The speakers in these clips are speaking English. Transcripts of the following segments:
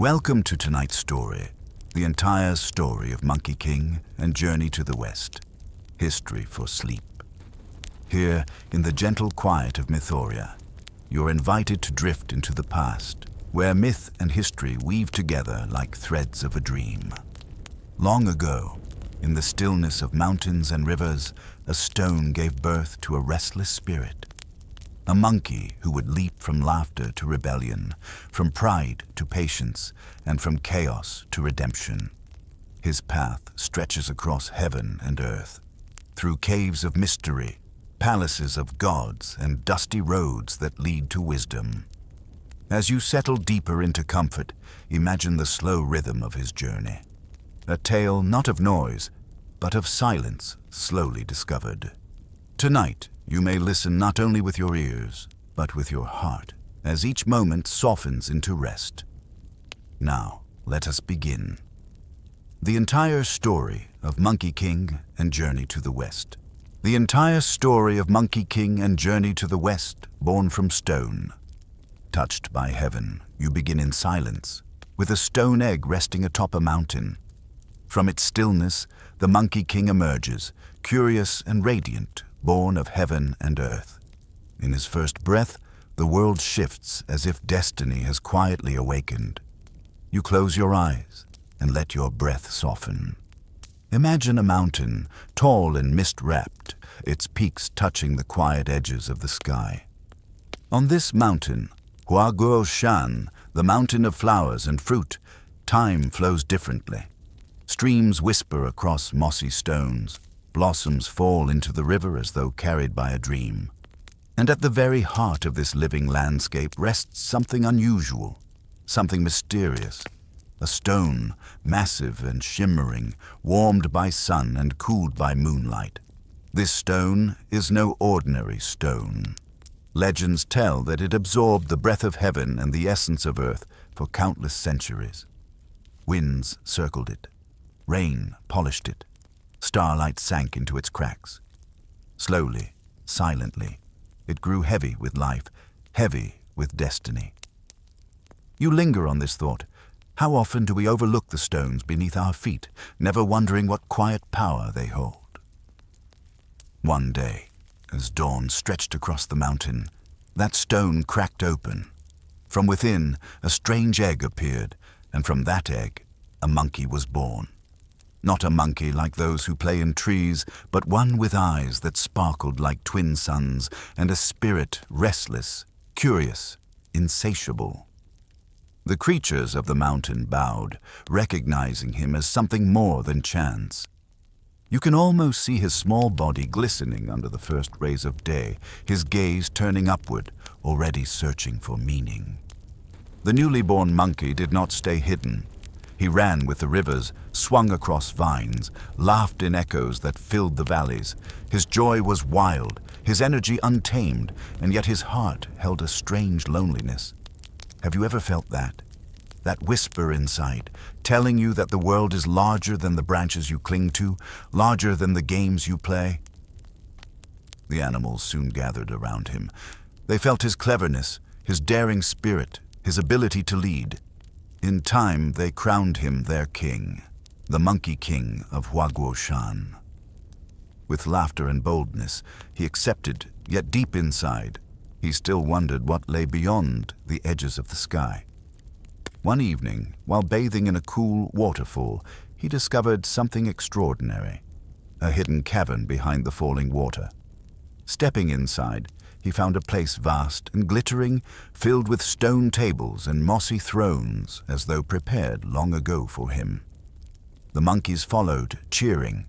Welcome to tonight's story, the entire story of Monkey King and Journey to the West, history for sleep. Here, in the gentle quiet of Mythoria, you're invited to drift into the past, where myth and history weave together like threads of a dream. Long ago, in the stillness of mountains and rivers, a stone gave birth to a restless spirit. A monkey who would leap from laughter to rebellion, from pride to patience, and from chaos to redemption. His path stretches across heaven and earth, through caves of mystery, palaces of gods, and dusty roads that lead to wisdom. As you settle deeper into comfort, imagine the slow rhythm of his journey. A tale not of noise, but of silence slowly discovered. Tonight, you may listen not only with your ears, but with your heart, as each moment softens into rest. Now, let us begin. The entire story of Monkey King and Journey to the West. The entire story of Monkey King and Journey to the West, born from stone. Touched by heaven, you begin in silence, with a stone egg resting atop a mountain. From its stillness, the Monkey King emerges, curious and radiant, born of heaven and earth. In his first breath, the world shifts as if destiny has quietly awakened. You close your eyes and let your breath soften. Imagine a mountain, tall and mist-wrapped, its peaks touching the quiet edges of the sky. On this mountain, Huaguoshan, the mountain of flowers and fruit, time flows differently. Streams whisper across mossy stones. Blossoms fall into the river as though carried by a dream. And at the very heart of this living landscape rests something unusual, something mysterious. A stone, massive and shimmering, warmed by sun and cooled by moonlight. This stone is no ordinary stone. Legends tell that it absorbed the breath of heaven and the essence of earth for countless centuries. Winds circled it. Rain polished it. Starlight sank into its cracks. Slowly, silently, it grew heavy with life, heavy with destiny. You linger on this thought. How often do we overlook the stones beneath our feet, never wondering what quiet power they hold? One day, as dawn stretched across the mountain, that stone cracked open. From within, a strange egg appeared, and from that egg, a monkey was born. Not a monkey like those who play in trees, but one with eyes that sparkled like twin suns, and a spirit restless, curious, insatiable. The creatures of the mountain bowed, recognizing him as something more than chance. You can almost see his small body glistening under the first rays of day, his gaze turning upward, already searching for meaning. The newly born monkey did not stay hidden. He ran with the rivers, swung across vines, laughed in echoes that filled the valleys. His joy was wild, his energy untamed, and yet his heart held a strange loneliness. Have you ever felt that? That whisper inside, telling you that the world is larger than the branches you cling to, larger than the games you play? The animals soon gathered around him. They felt his cleverness, his daring spirit, his ability to lead. In time, they crowned him their king, the Monkey King of Huaguoshan. With laughter and boldness, he accepted, yet deep inside, he still wondered what lay beyond the edges of the sky. One evening, while bathing in a cool waterfall, he discovered something extraordinary, a hidden cavern behind the falling water. Stepping inside, he found a place vast and glittering, filled with stone tables and mossy thrones, as though prepared long ago for him. The monkeys followed, cheering.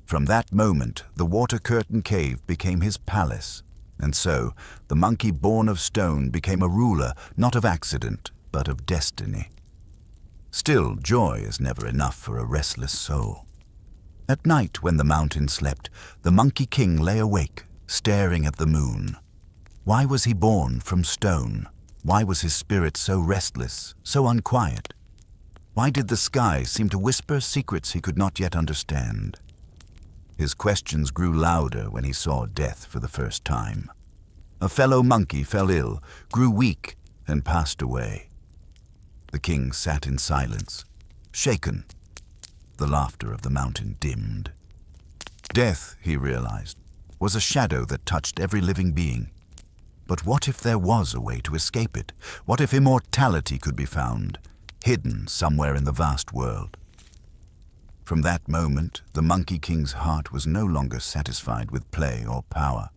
From that moment, the water curtain cave became his palace, and so the monkey born of stone became a ruler not of accident, but of destiny. Still, joy is never enough for a restless soul. At night, when the mountain slept, the Monkey King lay awake, staring at the moon. Why was he born from stone? Why was his spirit so restless, so unquiet? Why did the sky seem to whisper secrets he could not yet understand? His questions grew louder when he saw death for the first time. A fellow monkey fell ill, grew weak, and passed away. The king sat in silence, shaken. The laughter of the mountain dimmed. Death, he realized, was a shadow that touched every living being. But what if there was a way to escape it? What if immortality could be found, hidden somewhere in the vast world? From that moment, the Monkey King's heart was no longer satisfied with play or power.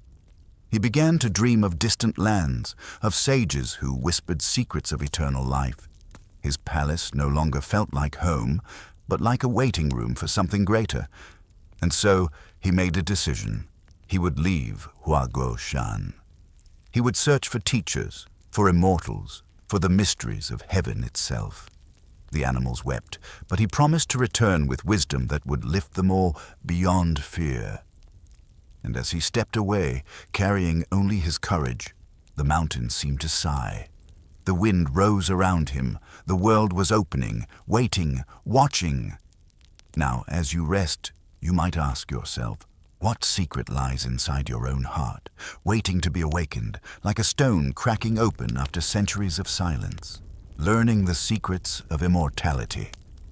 He began to dream of distant lands, of sages who whispered secrets of eternal life. His palace no longer felt like home, but like a waiting room for something greater. And so he made a decision. He would leave Huaguoshan. He would search for teachers, for immortals, for the mysteries of heaven itself. The animals wept, but he promised to return with wisdom that would lift them all beyond fear. And as he stepped away, carrying only his courage, the mountains seemed to sigh. The wind rose around him. The world was opening, waiting, watching. Now, as you rest, you might ask yourself, what secret lies inside your own heart, waiting to be awakened, like a stone cracking open after centuries of silence? Learning the secrets of immortality,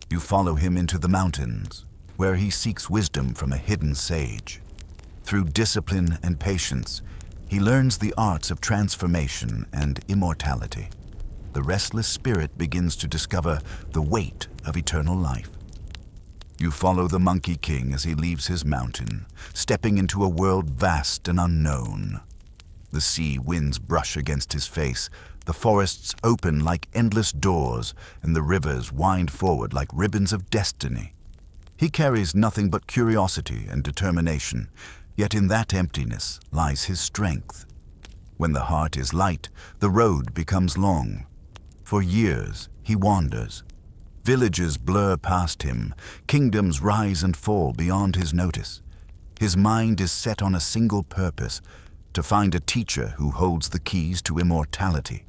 you follow him into the mountains, where he seeks wisdom from a hidden sage. Through discipline and patience, he learns the arts of transformation and immortality. The restless spirit begins to discover the weight of eternal life. You follow the Monkey King as he leaves his mountain, stepping into a world vast and unknown. The sea winds brush against his face, the forests open like endless doors, and the rivers wind forward like ribbons of destiny. He carries nothing but curiosity and determination, yet in that emptiness lies his strength. When the heart is light, the road becomes long. For years he wanders. Villages blur past him, kingdoms rise and fall beyond his notice. His mind is set on a single purpose, to find a teacher who holds the keys to immortality.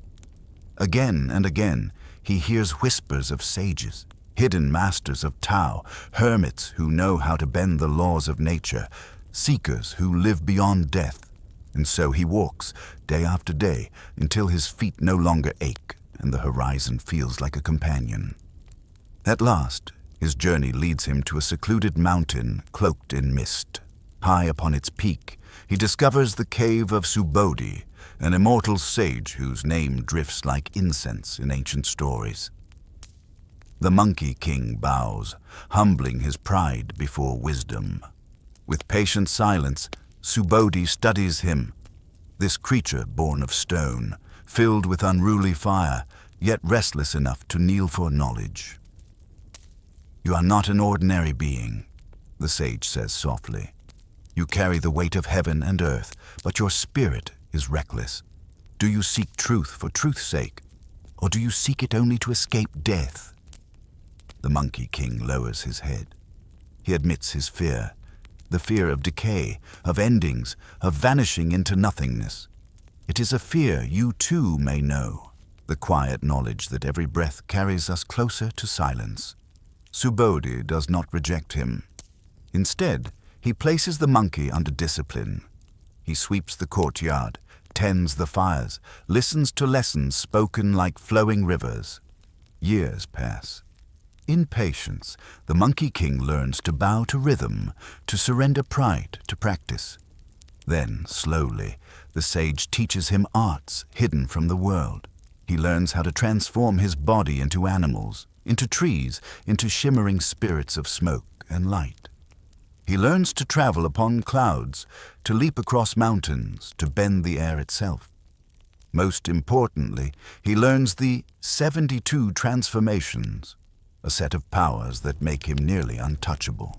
Again and again, he hears whispers of sages, hidden masters of Tao, hermits who know how to bend the laws of nature, seekers who live beyond death. And so he walks, day after day, until his feet no longer ache and the horizon feels like a companion. At last, his journey leads him to a secluded mountain cloaked in mist. High upon its peak, he discovers the cave of Subodhi, an immortal sage whose name drifts like incense in ancient stories. The Monkey King bows, humbling his pride before wisdom. With patient silence, Subodhi studies him, this creature born of stone, filled with unruly fire, yet restless enough to kneel for knowledge. "You are not an ordinary being," the sage says softly. "You carry the weight of heaven and earth, but your spirit is reckless. Do you seek truth for truth's sake, or do you seek it only to escape death?" The Monkey King lowers his head. He admits his fear, the fear of decay, of endings, of vanishing into nothingness. It is a fear you too may know, the quiet knowledge that every breath carries us closer to silence. Subodhi does not reject him. Instead, he places the monkey under discipline. He sweeps the courtyard, tends the fires, listens to lessons spoken like flowing rivers. Years pass. In patience, the Monkey King learns to bow to rhythm, to surrender pride to practice. Then, slowly, the sage teaches him arts hidden from the world. He learns how to transform his body into animals, into trees, into shimmering spirits of smoke and light. He learns to travel upon clouds, to leap across mountains, to bend the air itself. Most importantly, he learns the 72 transformations, a set of powers that make him nearly untouchable.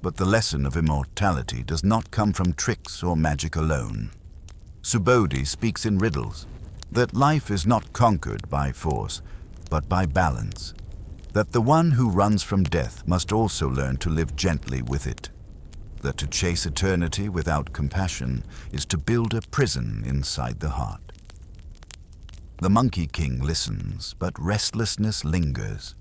But the lesson of immortality does not come from tricks or magic alone. Subodhi speaks in riddles, that life is not conquered by force, but by balance, that the one who runs from death must also learn to live gently with it, that to chase eternity without compassion is to build a prison inside the heart. The Monkey King listens, but restlessness lingers.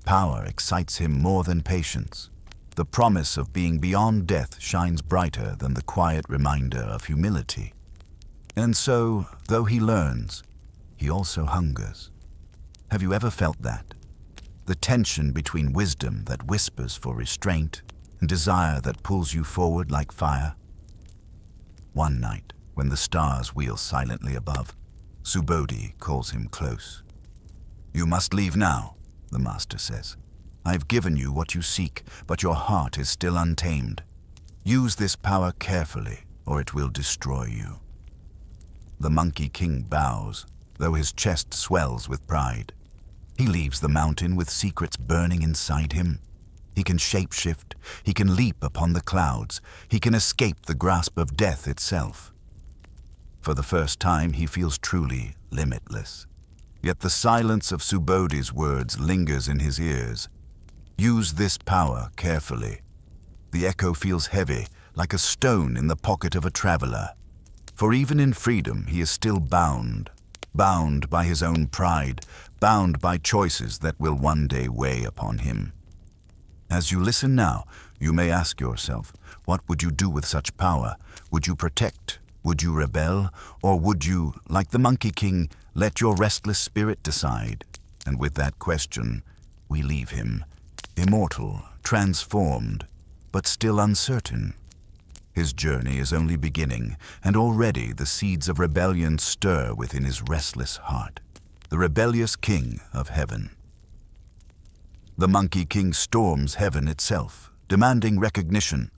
Power excites him more than patience. The promise of being beyond death shines brighter than the quiet reminder of humility. And so, though he learns, he also hungers. Have you ever felt that? The tension between wisdom that whispers for restraint and desire that pulls you forward like fire? One night, when the stars wheel silently above, Subodhi calls him close. "You must leave now," the master says. "I've given you what you seek, but your heart is still untamed. Use this power carefully, or it will destroy you." The Monkey King bows, though his chest swells with pride. He leaves the mountain with secrets burning inside him. He can shapeshift, he can leap upon the clouds, he can escape the grasp of death itself. For the first time, he feels truly limitless. Yet the silence of Subodhi's words lingers in his ears. Use this power carefully. The echo feels heavy, like a stone in the pocket of a traveler. For even in freedom, he is still bound by his own pride, bound by choices that will one day weigh upon him. As you listen now, you may ask yourself, what would you do with such power? Would you protect? Would you rebel? Or would you, like the Monkey King, let your restless spirit decide? And with that question, we leave him, immortal, transformed, but still uncertain. His journey is only beginning, and already the seeds of rebellion stir within his restless heart. The rebellious king of heaven. The Monkey King storms heaven itself, demanding recognition.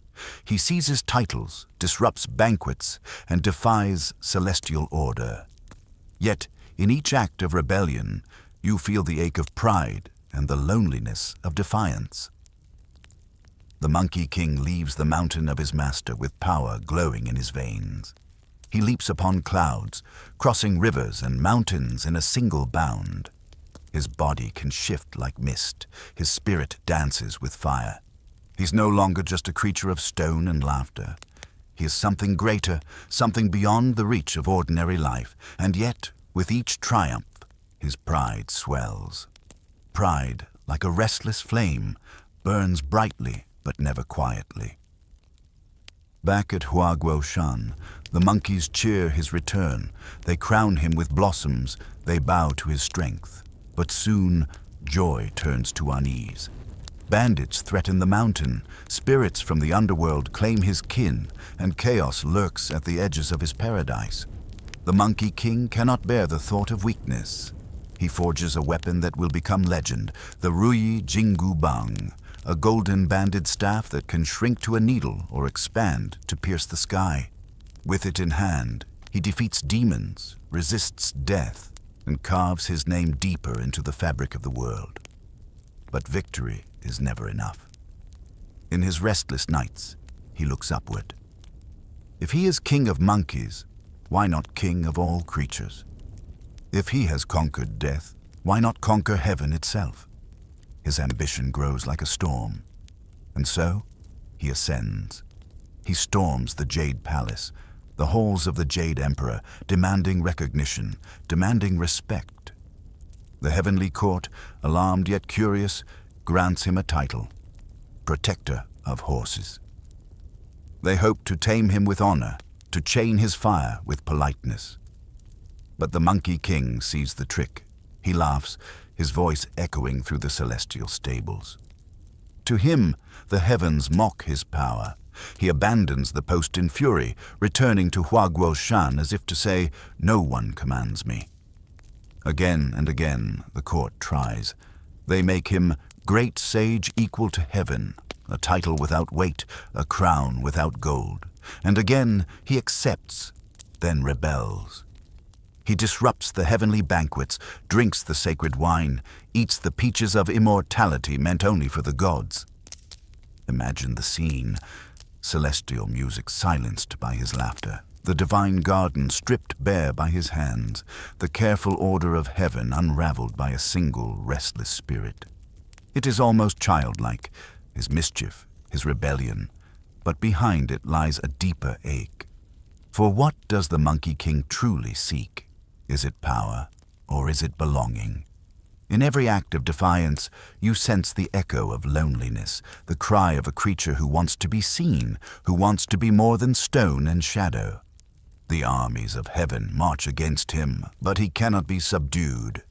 He seizes titles, disrupts banquets, and defies celestial order. Yet, in each act of rebellion, you feel the ache of pride and the loneliness of defiance. The Monkey King leaves the mountain of his master with power glowing in his veins. He leaps upon clouds, crossing rivers and mountains in a single bound. His body can shift like mist, his spirit dances with fire. He's no longer just a creature of stone and laughter. He is something greater, something beyond the reach of ordinary life, and yet, with each triumph, his pride swells. Pride, like a restless flame, burns brightly but never quietly. Back at Huaguoshan, the monkeys cheer his return. They crown him with blossoms, they bow to his strength. But soon, joy turns to unease. Bandits threaten the mountain, spirits from the underworld claim his kin, and chaos lurks at the edges of his paradise. The Monkey King cannot bear the thought of weakness. He forges a weapon that will become legend, the Ruyi Jingu Bang, a golden-banded staff that can shrink to a needle or expand to pierce the sky. With it in hand, he defeats demons, resists death, and carves his name deeper into the fabric of the world. But victory is never enough. In his restless nights, he looks upward. If he is king of monkeys, why not king of all creatures? If he has conquered death, why not conquer heaven itself? His ambition grows like a storm. And so, he ascends. He storms the Jade Palace, the halls of the Jade Emperor, demanding recognition, demanding respect. The heavenly court, alarmed yet curious, grants him a title, Protector of Horses. They hope to tame him with honor, to chain his fire with politeness. But the Monkey King sees the trick. He laughs, his voice echoing through the celestial stables. To him, the heavens mock his power. He abandons the post in fury, returning to Huaguoshan as if to say, "No one commands me." Again and again, the court tries. They make him great sage equal to heaven, a title without weight, a crown without gold. And again he accepts, then rebels. He disrupts the heavenly banquets, drinks the sacred wine, eats the peaches of immortality meant only for the gods. Imagine the scene. Celestial music silenced by his laughter, the divine garden stripped bare by his hands, the careful order of heaven unraveled by a single restless spirit. It is almost childlike, his mischief, his rebellion, but behind it lies a deeper ache. For what does the Monkey King truly seek? Is it power, or is it belonging? In every act of defiance, you sense the echo of loneliness, the cry of a creature who wants to be seen, who wants to be more than stone and shadow. The armies of heaven march against him, but he cannot be subdued.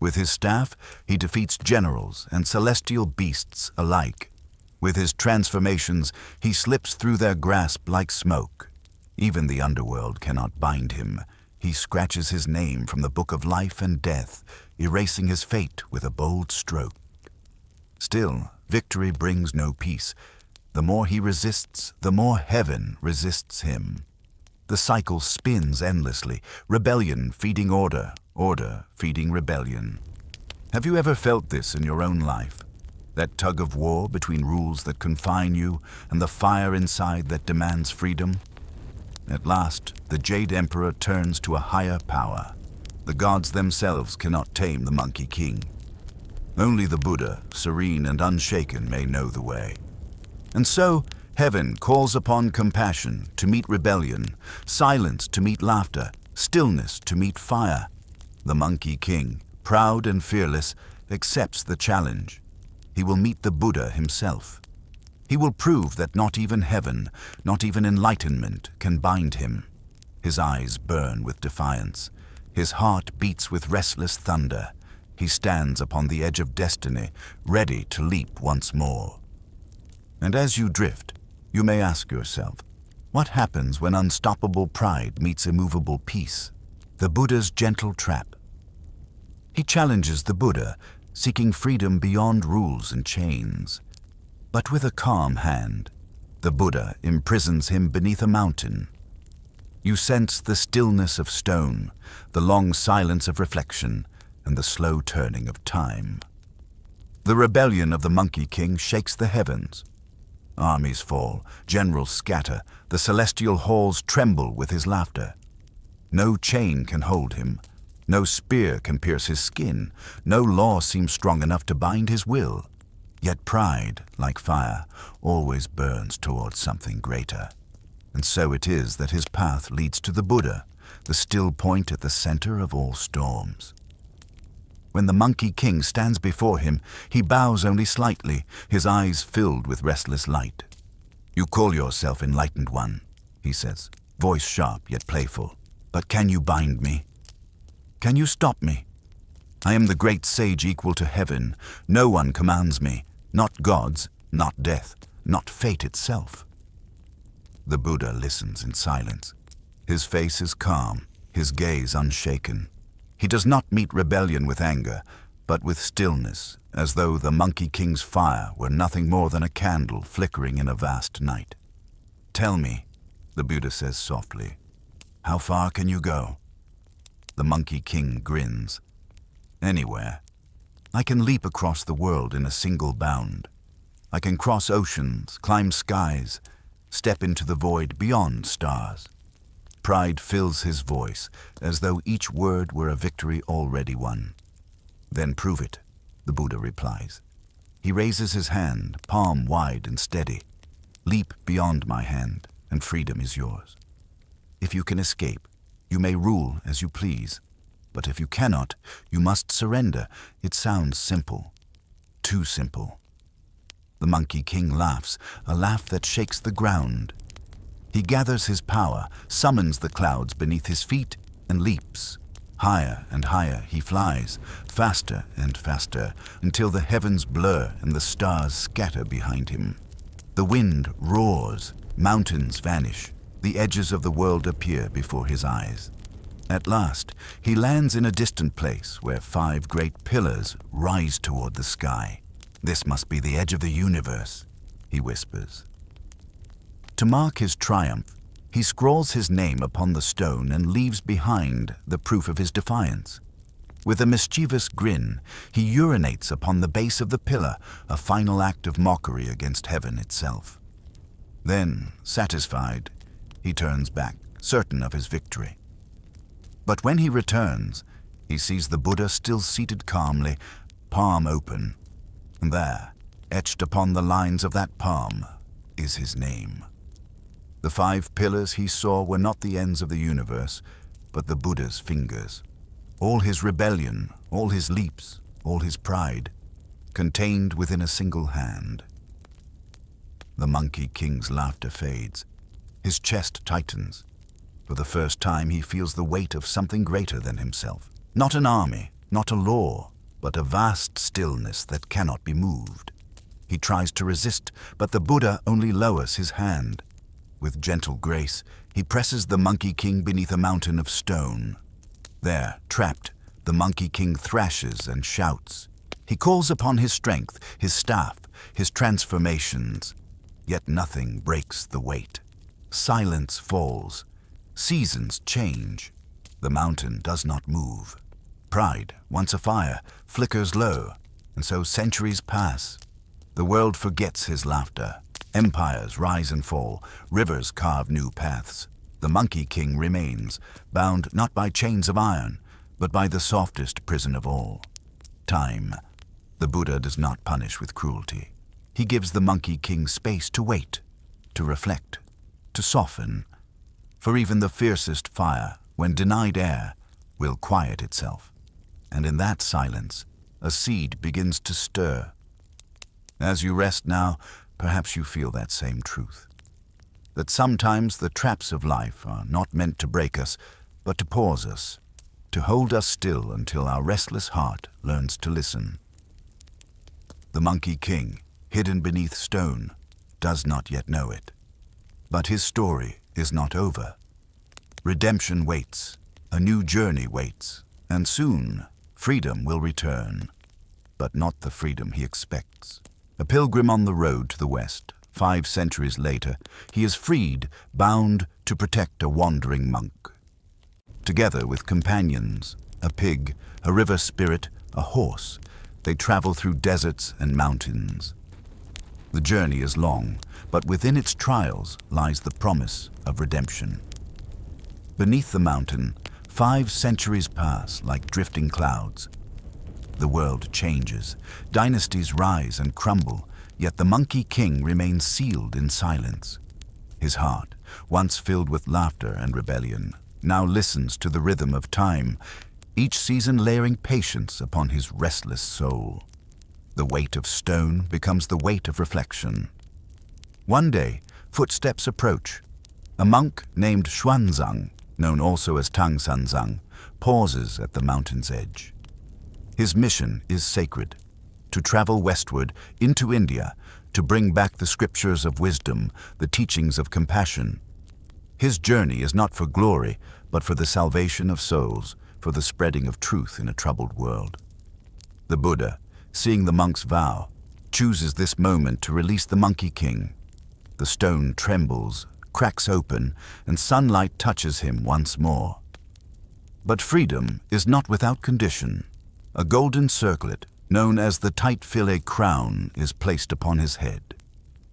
With his staff, he defeats generals and celestial beasts alike. With his transformations, he slips through their grasp like smoke. Even the underworld cannot bind him. He scratches his name from the book of life and death, erasing his fate with a bold stroke. Still, victory brings no peace. The more he resists, the more heaven resists him. The cycle spins endlessly, rebellion feeding order, order feeding rebellion. Have you ever felt this in your own life? That tug of war between rules that confine you and the fire inside that demands freedom? At last, the Jade Emperor turns to a higher power. The gods themselves cannot tame the Monkey King. Only the Buddha, serene and unshaken, may know the way. And so, heaven calls upon compassion to meet rebellion, silence to meet laughter, stillness to meet fire. The Monkey King, proud and fearless, accepts the challenge. He will meet the Buddha himself. He will prove that not even heaven, not even enlightenment can bind him. His eyes burn with defiance. His heart beats with restless thunder. He stands upon the edge of destiny, ready to leap once more. And as you drift, you may ask yourself, what happens when unstoppable pride meets immovable peace? The Buddha's gentle trap. He challenges the Buddha, seeking freedom beyond rules and chains. But with a calm hand, the Buddha imprisons him beneath a mountain. You sense the stillness of stone, the long silence of reflection, and the slow turning of time. The rebellion of the Monkey King shakes the heavens. Armies fall, generals scatter, the celestial halls tremble with his laughter. No chain can hold him, no spear can pierce his skin, no law seems strong enough to bind his will. Yet pride, like fire, always burns towards something greater. And so it is that his path leads to the Buddha, the still point at the center of all storms. When the Monkey King stands before him, he bows only slightly, his eyes filled with restless light. "You call yourself enlightened one," he says, voice sharp yet playful. "But can you bind me? Can you stop me? I am the great sage equal to heaven. No one commands me, not gods, not death, not fate itself." The Buddha listens in silence. His face is calm, his gaze unshaken. He does not meet rebellion with anger, but with stillness, as though the Monkey King's fire were nothing more than a candle flickering in a vast night. "Tell me," the Buddha says softly, "how far can you go?" The Monkey King grins. "Anywhere. I can leap across the world in a single bound. I can cross oceans, climb skies, step into the void beyond stars." Pride fills his voice, as though each word were a victory already won. "Then prove it," the Buddha replies. He raises his hand, palm wide and steady. "Leap beyond my hand, and freedom is yours. If you can escape, you may rule as you please. But if you cannot, you must surrender. It sounds simple. Too simple." The Monkey King laughs, a laugh that shakes the ground. He gathers his power, summons the clouds beneath his feet, and leaps. Higher and higher he flies, faster and faster, until the heavens blur and the stars scatter behind him. The wind roars, mountains vanish, the edges of the world appear before his eyes. At last, he lands in a distant place where 5 great pillars rise toward the sky. "This must be the edge of the universe," he whispers. To mark his triumph, he scrawls his name upon the stone and leaves behind the proof of his defiance. With a mischievous grin, he urinates upon the base of the pillar, a final act of mockery against heaven itself. Then, satisfied, he turns back, certain of his victory. But when he returns, he sees the Buddha still seated calmly, palm open. And there, etched upon the lines of that palm, is his name. The 5 pillars he saw were not the ends of the universe, but the Buddha's fingers. All his rebellion, all his leaps, all his pride, contained within a single hand. The Monkey King's laughter fades. His chest tightens. For the first time he feels the weight of something greater than himself. Not an army, not a law, but a vast stillness that cannot be moved. He tries to resist, but the Buddha only lowers his hand. With gentle grace, he presses the Monkey King beneath a mountain of stone. There, trapped, the Monkey King thrashes and shouts. He calls upon his strength, his staff, his transformations. Yet nothing breaks the weight. Silence falls. Seasons change. The mountain does not move. Pride, once afire, flickers low, and so centuries pass. The world forgets his laughter. Empires rise and fall. Rivers carve new paths. The Monkey King remains, bound not by chains of iron, but by the softest prison of all, time. The Buddha does not punish with cruelty. He gives the Monkey King space to wait, to reflect, to soften. For even the fiercest fire, when denied air, will quiet itself. And in that silence, a seed begins to stir. As you rest now, perhaps you feel that same truth. That sometimes the traps of life are not meant to break us, but to pause us, to hold us still until our restless heart learns to listen. The Monkey King, hidden beneath stone, does not yet know it. But his story is not over. Redemption waits, a new journey waits, and soon freedom will return. But not the freedom he expects. A pilgrim on the road to the west, 5 centuries later, he is freed, bound to protect a wandering monk. Together with companions, a pig, a river spirit, a horse, they travel through deserts and mountains. The journey is long, but within its trials lies the promise of redemption. Beneath the mountain, 5 centuries pass like drifting clouds. The world changes, dynasties rise and crumble, yet the Monkey King remains sealed in silence. His heart, once filled with laughter and rebellion, now listens to the rhythm of time, each season layering patience upon his restless soul. The weight of stone becomes the weight of reflection. One day, footsteps approach. A monk named Xuanzang, known also as Xuanzang, pauses at the mountain's edge. His mission is sacred, to travel westward into India, to bring back the scriptures of wisdom, the teachings of compassion. His journey is not for glory, but for the salvation of souls, for the spreading of truth in a troubled world. The Buddha, seeing the monk's vow, chooses this moment to release the Monkey King. The stone trembles, cracks open, and sunlight touches him once more. But freedom is not without condition. A golden circlet, known as the tight fillet crown, is placed upon his head.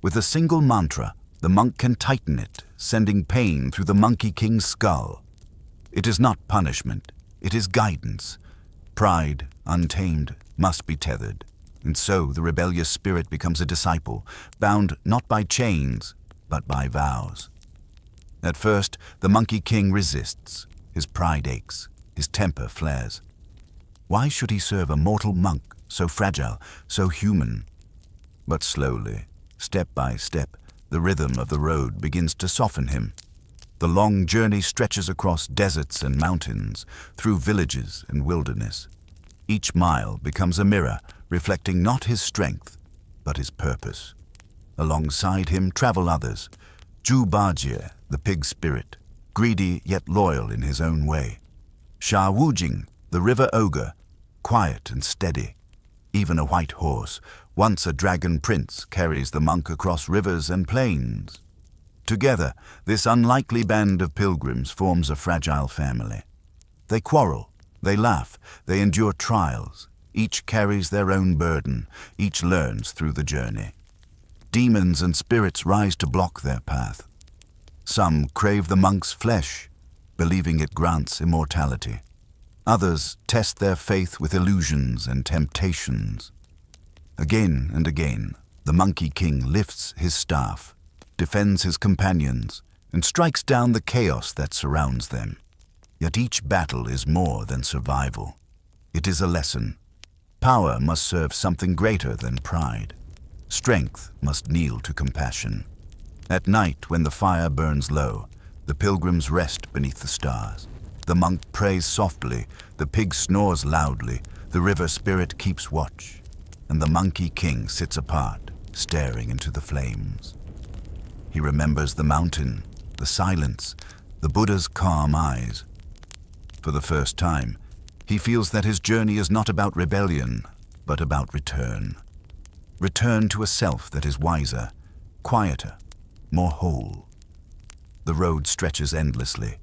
With a single mantra, the monk can tighten it, sending pain through the Monkey King's skull. It is not punishment, it is guidance. Pride, untamed, must be tethered, and so the rebellious spirit becomes a disciple, bound not by chains, but by vows. At first, the Monkey King resists. His pride aches, his temper flares. Why should he serve a mortal monk, so fragile, so human? But slowly, step by step, the rhythm of the road begins to soften him. The long journey stretches across deserts and mountains, through villages and wilderness. Each mile becomes a mirror, reflecting not his strength, but his purpose. Alongside him travel others. Zhu, the pig spirit, greedy yet loyal in his own way. Sha Wujing, the river ogre, quiet and steady. Even a white horse, once a dragon prince, carries the monk across rivers and plains. Together, this unlikely band of pilgrims forms a fragile family. They quarrel, they laugh, they endure trials. Each carries their own burden, each learns through the journey. Demons and spirits rise to block their path. Some crave the monk's flesh, believing it grants immortality. Others test their faith with illusions and temptations. Again and again, the Monkey King lifts his staff, defends his companions, and strikes down the chaos that surrounds them. Yet each battle is more than survival. It is a lesson. Power must serve something greater than pride. Strength must kneel to compassion. At night, when the fire burns low, the pilgrims rest beneath the stars. The monk prays softly, the pig snores loudly, the river spirit keeps watch, and the monkey king sits apart, staring into the flames. He remembers the mountain, the silence, the Buddha's calm eyes. For the first time, he feels that his journey is not about rebellion, but about return. Return to a self that is wiser, quieter, more whole. The road stretches endlessly.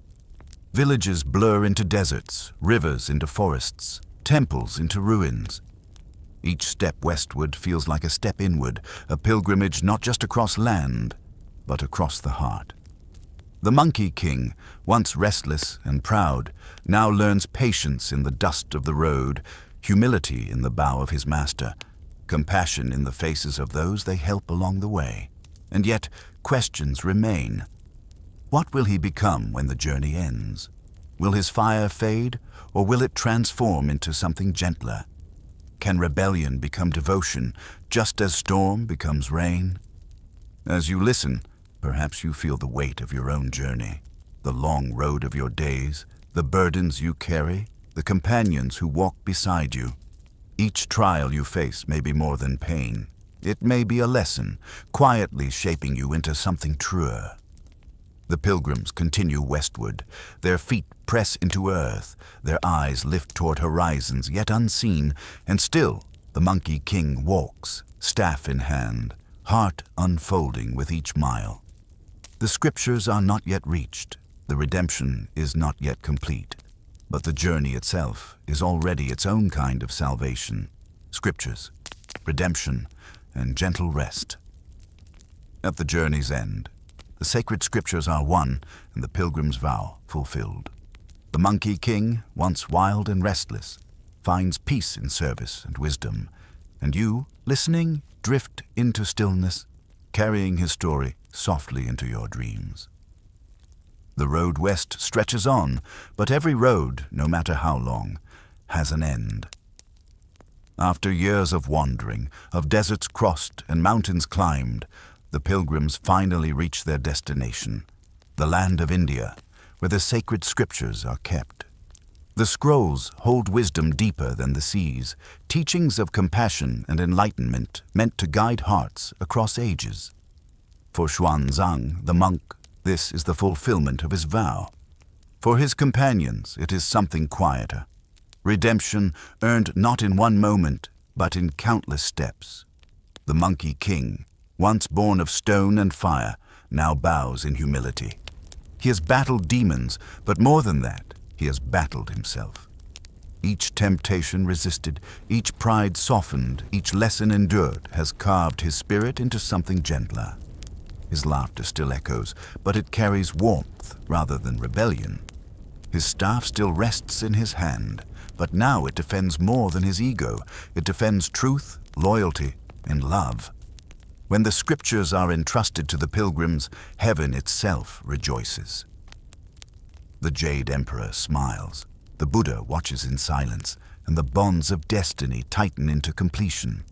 Villages blur into deserts, rivers into forests, temples into ruins. Each step westward feels like a step inward, a pilgrimage not just across land, but across the heart. The Monkey King, once restless and proud, now learns patience in the dust of the road, humility in the bow of his master, compassion in the faces of those they help along the way. And yet, questions remain. What will he become when the journey ends? Will his fire fade, or will it transform into something gentler? Can rebellion become devotion, just as storm becomes rain? As you listen, perhaps you feel the weight of your own journey, the long road of your days, the burdens you carry, the companions who walk beside you. Each trial you face may be more than pain. It may be a lesson, quietly shaping you into something truer. The pilgrims continue westward. Their feet press into earth, their eyes lift toward horizons yet unseen, and still the Monkey King walks, staff in hand, heart unfolding with each mile. The scriptures are not yet reached, the redemption is not yet complete, but the journey itself is already its own kind of salvation. Scriptures, redemption, and gentle rest. At the journey's end, the sacred scriptures are won and the pilgrim's vow fulfilled. The Monkey King, once wild and restless, finds peace in service and wisdom, and you, listening, drift into stillness, carrying his story softly into your dreams. The road west stretches on, but every road, no matter how long, has an end. After years of wandering, of deserts crossed and mountains climbed, the pilgrims finally reach their destination, the land of India, where the sacred scriptures are kept. The scrolls hold wisdom deeper than the seas, teachings of compassion and enlightenment meant to guide hearts across ages. For Xuanzang, the monk, this is the fulfillment of his vow. For his companions, it is something quieter. Redemption earned not in one moment, but in countless steps. The Monkey King, once born of stone and fire, now bows in humility. He has battled demons, but more than that, he has battled himself. Each temptation resisted, each pride softened, each lesson endured has carved his spirit into something gentler. His laughter still echoes, but it carries warmth rather than rebellion. His staff still rests in his hand, but now it defends more than his ego. It defends truth, loyalty, and love. When the scriptures are entrusted to the pilgrims, heaven itself rejoices. The Jade Emperor smiles. The Buddha watches in silence, and the bonds of destiny tighten into completion.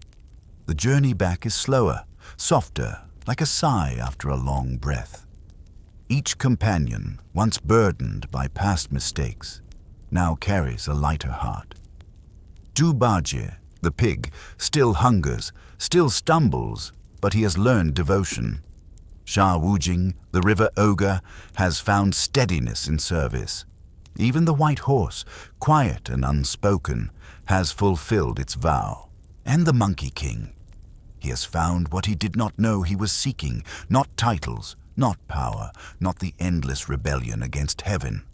The journey back is slower, softer, like a sigh after a long breath. Each companion, once burdened by past mistakes, now carries a lighter heart. Baji, the pig, still hungers, still stumbles, but he has learned devotion. Wujing, the river ogre, has found steadiness in service. Even the white horse, quiet and unspoken, has fulfilled its vow. And the Monkey King, he has found what he did not know he was seeking, not titles, not power, not the endless rebellion against heaven.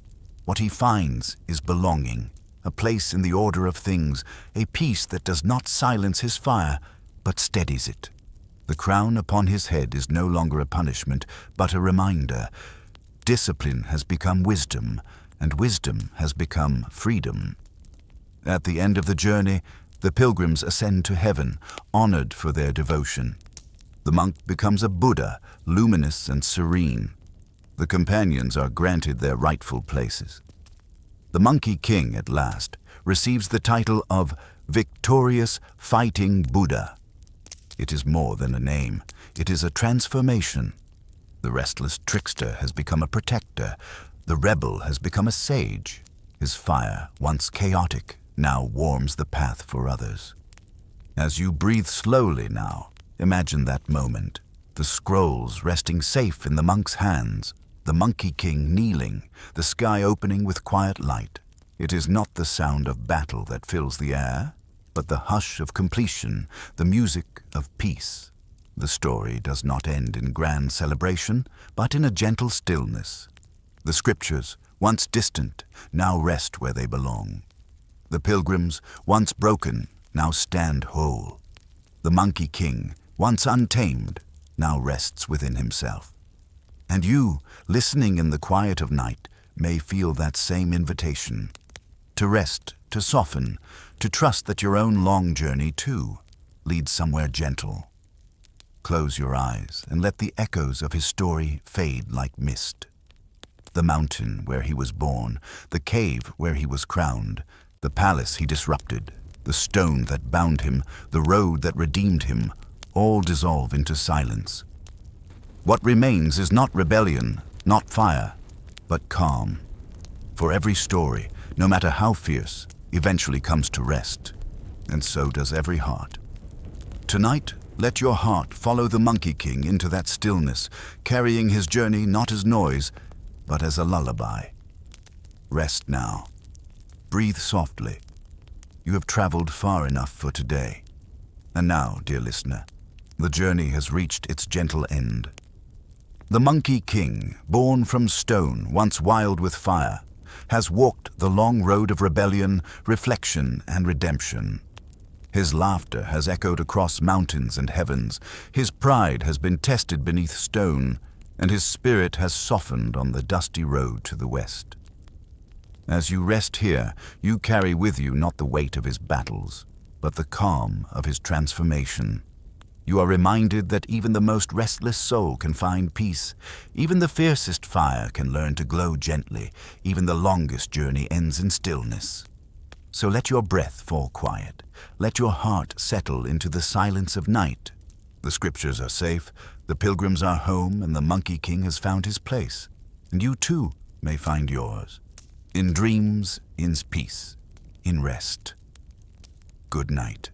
What he finds is belonging, a place in the order of things, a peace that does not silence his fire, but steadies it. The crown upon his head is no longer a punishment, but a reminder. Discipline has become wisdom, and wisdom has become freedom. At the end of the journey, the pilgrims ascend to heaven, honored for their devotion. The monk becomes a Buddha, luminous and serene. The companions are granted their rightful places. The Monkey King, at last, receives the title of Victorious Fighting Buddha. It is more than a name. It is a transformation. The restless trickster has become a protector. The rebel has become a sage. His fire, once chaotic, now warms the path for others. As you breathe slowly now, imagine that moment. The scrolls resting safe in the monk's hands, the Monkey King kneeling, the sky opening with quiet light. It is not the sound of battle that fills the air, but the hush of completion, the music of peace. The story does not end in grand celebration, but in a gentle stillness. The scriptures, once distant, now rest where they belong. The pilgrims, once broken, now stand whole. The Monkey King, once untamed, now rests within himself. And you, listening in the quiet of night, may feel that same invitation. To rest, to soften, to trust that your own long journey, too, leads somewhere gentle. Close your eyes and let the echoes of his story fade like mist. The mountain where he was born, the cave where he was crowned, the palace he disrupted, the stone that bound him, the road that redeemed him, all dissolve into silence. What remains is not rebellion, not fire, but calm. For every story, no matter how fierce, eventually comes to rest, and so does every heart. Tonight, let your heart follow the Monkey King into that stillness, carrying his journey not as noise, but as a lullaby. Rest now. Breathe softly. You have traveled far enough for today. And now, dear listener, the journey has reached its gentle end. The Monkey King, born from stone, once wild with fire, has walked the long road of rebellion, reflection, and redemption. His laughter has echoed across mountains and heavens, his pride has been tested beneath stone, and his spirit has softened on the dusty road to the west. As you rest here, you carry with you not the weight of his battles, but the calm of his transformation. You are reminded that even the most restless soul can find peace. Even the fiercest fire can learn to glow gently. Even the longest journey ends in stillness. So let your breath fall quiet. Let your heart settle into the silence of night. The scriptures are safe, the pilgrims are home, and the Monkey King has found his place. And you too may find yours. In dreams, in peace, in rest. Good night.